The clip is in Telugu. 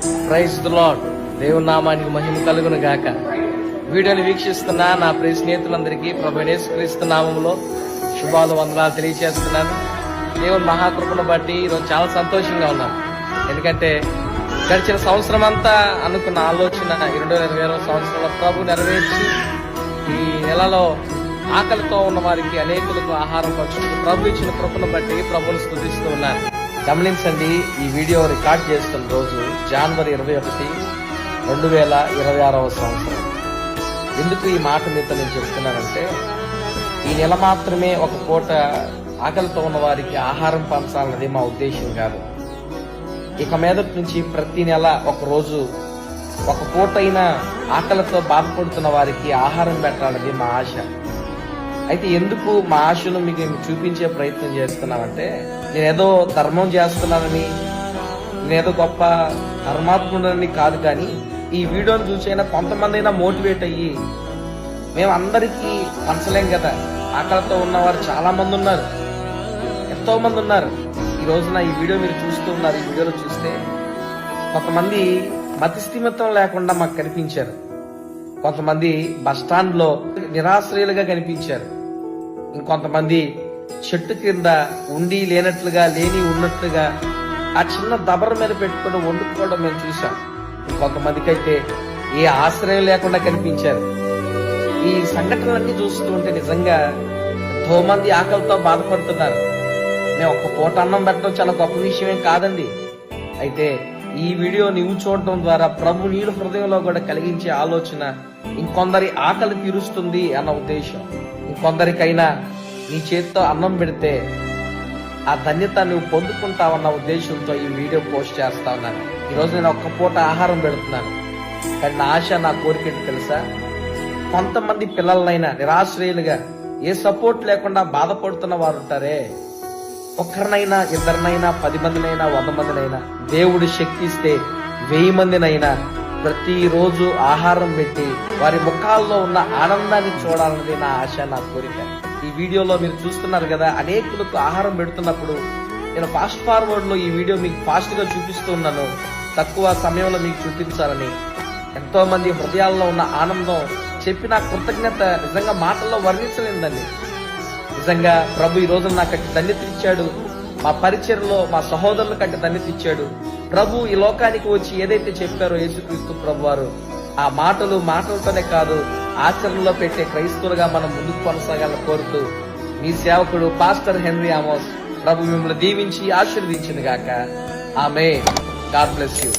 Praise the lord. దేవుని నామానికి మహిమ కలుగును గాక. వీడియోని వీక్షిస్తున్న నా ప్రియ స్నేహితులందరికీ ప్రభు యేసుక్రీస్తు నామములో శుభాలు వందనాలు తెలియజేస్తున్నాను. దేవుని మహాకృపను బట్టి ఈరోజు చాలా సంతోషంగా ఉన్నాను. ఎందుకంటే గడిచిన సంవత్సరం అంతా అనుకున్న ఆలోచన 2020 సంవత్సరంలో ప్రభు నెరవేర్చి ఈ నెలలో ఆకలితో ఉన్న వారికి అనేకులకు ఆహారం పంచుతూ ప్రభు ఇచ్చిన కృపను బట్టి ప్రభుని స్తుతిస్తూ ఉన్నాను. గమనించండి, ఈ వీడియో రికార్డ్ చేస్తున్న రోజు జనవరి 21, 2026 సంవత్సరం. ఎందుకు ఈ మాట మీతో నేను చెప్తున్నానంటే, ఈ నెల మాత్రమే ఒక పూట ఆకలితో ఉన్న వారికి ఆహారం పంచాలన్నది మా ఉద్దేశం కాదు. ఇక మీదటి నుంచి ప్రతి నెల ఒక రోజు ఒక పూటైనా ఆకలితో బాధపడుతున్న వారికి ఆహారం పెట్టాలన్నది మా ఆశ. అయితే ఎందుకు మా ఆశను మీకు చూపించే ప్రయత్నం చేస్తున్నామంటే, నేనేదో ధర్మం చేస్తున్నానని, నేనేదో గొప్ప ధర్మాత్ముడని కాదు, కానీ ఈ వీడియోని చూసైనా కొంతమంది అయినా మోటివేట్ అయ్యి, మేము అందరికీ పంచలేం కదా, ఆకలితో ఉన్నవారు చాలా మంది ఉన్నారు, ఎంతో మంది ఉన్నారు. ఈ రోజున ఈ వీడియో మీరు చూస్తూ ఉన్నారు. ఈ వీడియోలో చూస్తే కొంతమంది మతిస్థిమితం లేకుండా మాకు కనిపించారు, కొంతమంది బస్టాండ్ లో నిరాశ్రయులుగా కనిపించారు, ఇంకొంతమంది చెట్టు కింద ఉండి లేనట్లుగా, లేని ఉన్నట్లుగా ఆ చిన్న దబర మీద పెట్టుకుని వండుకోవడం మేము చూసాం. ఇంకొంతమందికి అయితే ఏ ఆశ్రయం లేకుండా కనిపించారు. ఈ సంఘటనలన్నీ చూస్తూ ఉంటే నిజంగా ఎంతో మంది ఆకలితో బాధపడుతున్నారు. మేము ఒక్క పూట అన్నం పెట్టడం చాలా గొప్ప విషయమేం కాదండి. అయితే ఈ వీడియో నీవు చూడటం ద్వారా ప్రభు నీళ్ళ హృదయంలో కూడా కలిగించే ఆలోచన ఇంకొందరి ఆకలి తీరుస్తుంది అన్న ఉద్దేశం. ఇంకొందరికైనా నీ చేతితో అన్నం పెడితే ఆ ధన్యత నువ్వు పొందుకుంటావన్న ఉద్దేశంతో ఈ వీడియో పోస్ట్ చేస్తా ఉన్నాను. ఈరోజు నేను ఒక్క పూట ఆహారం పెడుతున్నాను, కానీ నా ఆశ, నా కోరిక ఏంటి తెలుసా? కొంతమంది పిల్లలనైనా నిరాశ్రయులుగా, ఏ సపోర్ట్ లేకుండా బాధపడుతున్న వారు ఉంటారే, ఒక్కరినైనా, ఇద్దరినైనా, 10 మందినైనా, 100 మందినైనా, దేవుడు శక్తి ఇస్తే 1000 మందినైనా ప్రతిరోజు ఆహారం పెట్టి వారి ముఖాల్లో ఉన్న ఆనందాన్ని చూడాలన్నది నా ఆశ, నా కోరిక. ఈ వీడియోలో మీరు చూస్తున్నారు కదా, అనేకులకు ఆహారం పెడుతున్నప్పుడు నేను ఫాస్ట్ ఫార్వర్డ్ లో ఈ వీడియో మీకు ఫాస్ట్ గా చూపిస్తూ ఉన్నాను, తక్కువ సమయంలో మీకు చూపించాలని. ఎంతో మంది హృదయాల్లో ఉన్న ఆనందం చెప్పి నా కృతజ్ఞత నిజంగా మాటల్లో వర్ణించలేదండి. నిజంగా ప్రభు ఈ రోజు నాకు ధన్యత ఇచ్చాడు, మా పరిచయలో మా సహోదరుల కంటే ధన్యత ఇచ్చాడు. ప్రభు ఈ లోకానికి వచ్చి ఏదైతే చెప్పారో యేసుక్రీస్తు ప్రభు వారు, ఆ మాటలు మాటలతోనే కాదు, ఆచరణలో పెట్టే క్రైస్తవులుగా మనం ముందుకు కొనసాగాలని కోరుతూ మీ సేవకుడు పాస్టర్ హెన్రీ ఆమోస్. ప్రభు మిమ్మల్ని దీవించి ఆశీర్వదించింది గాక. ఆమేన్. God bless you.